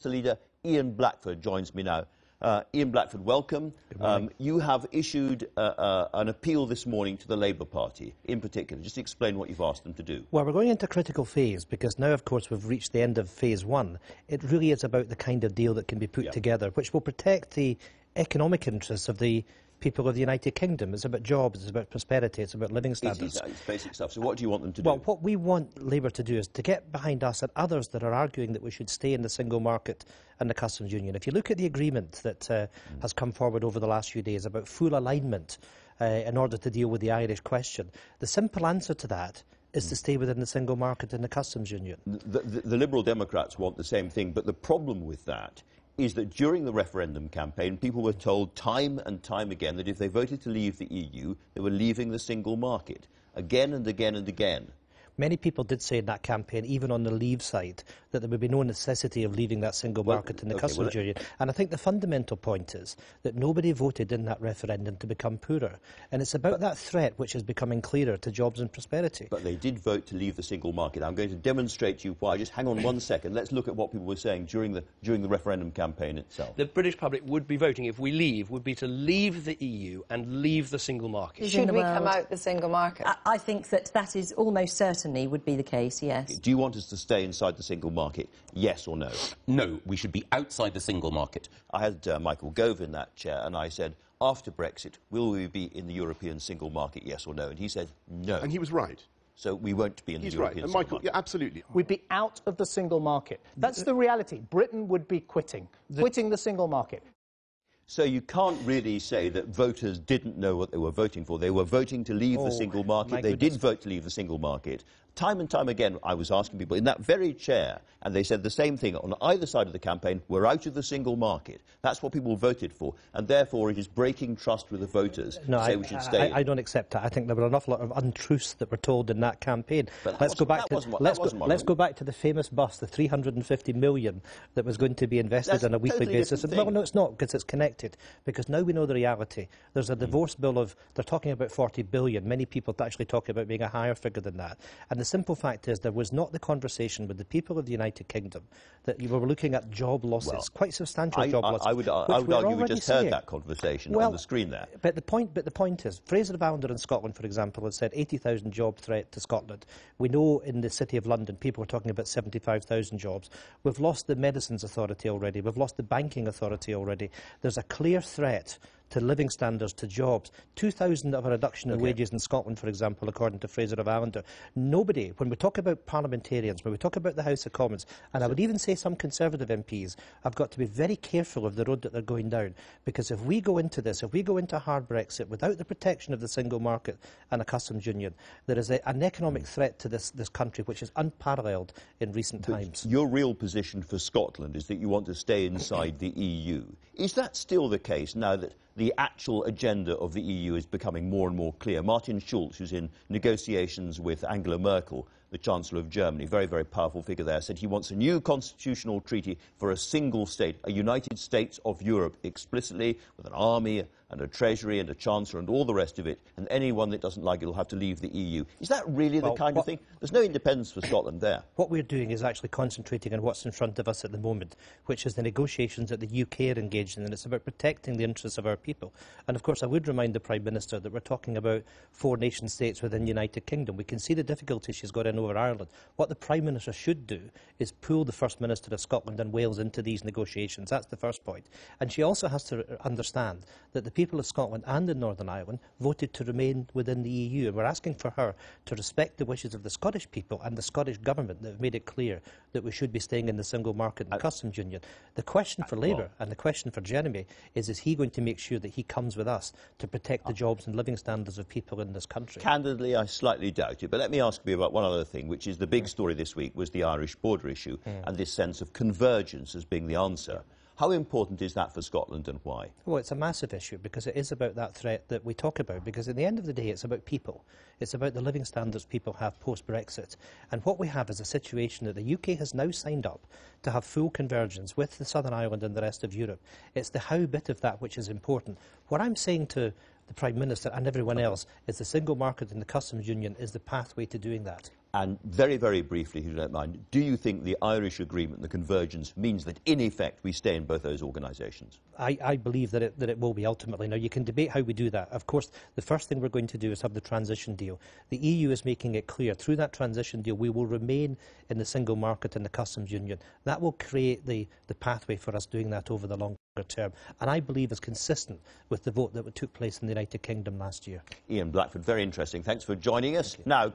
Leader Ian Blackford joins me now. Ian Blackford, welcome. You have issued an appeal this morning to the Labour Party, in particular. Just explain what you've asked them to do. Well, we're going into a critical phase because now, of course, we've reached the end of phase one. It really is about the kind of deal that can be put together, which will protect the economic interests of the people of the United Kingdom. It's about jobs, it's about prosperity, it's about living standards. It's basic stuff. So what do you want them to do? Well, what we want Labour to do is to get behind us and others that are arguing that we should stay in the single market and the customs union. If you look at the agreement that has come forward over the last few days about full alignment in order to deal with the Irish question, the simple answer to that is to stay within the single market and the customs union. The Liberal Democrats want the same thing, but the problem with that is that during the referendum campaign, people were told time and time again that if they voted to leave the EU, they were leaving the single market, again and again and again. Many people did say in that campaign, even on the Leave side, that there would be no necessity of leaving that single market in the customs union. And I think the fundamental point is that nobody voted in that referendum to become poorer. And it's about that threat which is becoming clearer to jobs and prosperity. But they did vote to leave the single market. I'm going to demonstrate to you why. Just hang on 1 second. Let's look at what people were saying during the referendum campaign itself. The British public would be voting, if we leave, would be to leave the EU and leave the single market. Should we come out the single market? I think that is almost certainly would be the case, yes. Do you want us to stay inside the single market, yes or no? No, we should be outside the single market. I had Michael Gove in that chair, and I said, after Brexit, will we be in the European single market, yes or no? And he said, no. And he was right. So we won't be in the European single market. Yeah, absolutely. We'd be out of the single market. That's the reality. Britain would be quitting the single market. So you can't really say that voters didn't know what they were voting for. They were voting to leave the single market. They did vote to leave the single market. Time and time again, I was asking people in that very chair, and they said the same thing on either side of the campaign, we're out of the single market. That's what people voted for, and therefore it is breaking trust with the voters to say we should stay. I don't accept that. I think there were an awful lot of untruths that were told in that campaign. But let's go back to the famous bus, the 350 million that was going to be invested on a weekly basis. Well, no, it's not, because it's connected. Because now we know the reality. There's a divorce bill of, they're talking about 40 billion. Many people are actually talking about being a higher figure than that. And the simple fact is there was not the conversation with the people of the United Kingdom that you were looking at job losses, quite substantial job losses. I would argue we just heard that conversation on the screen there. But the point is, Fraser Vallender in Scotland, for example, has said 80,000 job threat to Scotland. We know in the City of London people are talking about 75,000 jobs. We've lost the Medicines Authority already. We've lost the Banking Authority already. There's a clear threat to living standards, to jobs. 2,000 of a reduction in wages in Scotland, for example, according to Fraser Vallender. Nobody, when we talk about parliamentarians, when we talk about the House of Commons, and I would even say some Conservative MPs, have got to be very careful of the road that they're going down. Because if we go into this, if we go into a hard Brexit without the protection of the single market and a customs union, there is an economic threat to this country which is unparalleled in recent times. Your real position for Scotland is that you want to stay inside the EU. Is that still the case now that the actual agenda of the EU is becoming more and more clear? Martin Schulz, who's in negotiations with Angela Merkel, the Chancellor of Germany, very, very powerful figure there, said he wants a new constitutional treaty for a single state, a United States of Europe, explicitly, with an army and a treasury and a chancellor and all the rest of it, and anyone that doesn't like it will have to leave the EU. Is that really the kind of thing? There's no independence for Scotland there. What we're doing is actually concentrating on what's in front of us at the moment, which is the negotiations that the UK are engaged in, and it's about protecting the interests of our people. And of course, I would remind the Prime Minister that we're talking about 4 nation-states within the United Kingdom. We can see the difficulty she's got in over Ireland. What the Prime Minister should do is pull the First Minister of Scotland and Wales into these negotiations. That's the first point. And she also has to understand that the people of Scotland and in Northern Ireland voted to remain within the EU, and we're asking for her to respect the wishes of the Scottish people and the Scottish Government that have made it clear that we should be staying in the single market and the customs union. The question for Labour and the question for Jeremy is he going to make sure that he comes with us to protect the jobs and living standards of people in this country? Candidly, I slightly doubt it, but let me ask you about one other thing, which is the big story this week was the Irish border issue and this sense of convergence as being the answer. How important is that for Scotland and why? Well, it's a massive issue because it is about that threat that we talk about, because at the end of the day it's about people. It's about the living standards people have post-Brexit. And what we have is a situation that the UK has now signed up to have full convergence with the Southern Ireland and the rest of Europe. It's the how bit of that which is important. What I'm saying to the Prime Minister and everyone else is the single market and the customs union is the pathway to doing that. And very, very briefly, if you don't mind, do you think the Irish agreement, the convergence, means that, in effect, we stay in both those organisations? I believe that it will be ultimately. Now, you can debate how we do that. Of course, the first thing we're going to do is have the transition deal. The EU is making it clear, through that transition deal, we will remain in the single market and the customs union. That will create the pathway for us doing that over the longer term. And I believe is consistent with the vote that took place in the United Kingdom last year. Ian Blackford, very interesting. Thanks for joining us. Now.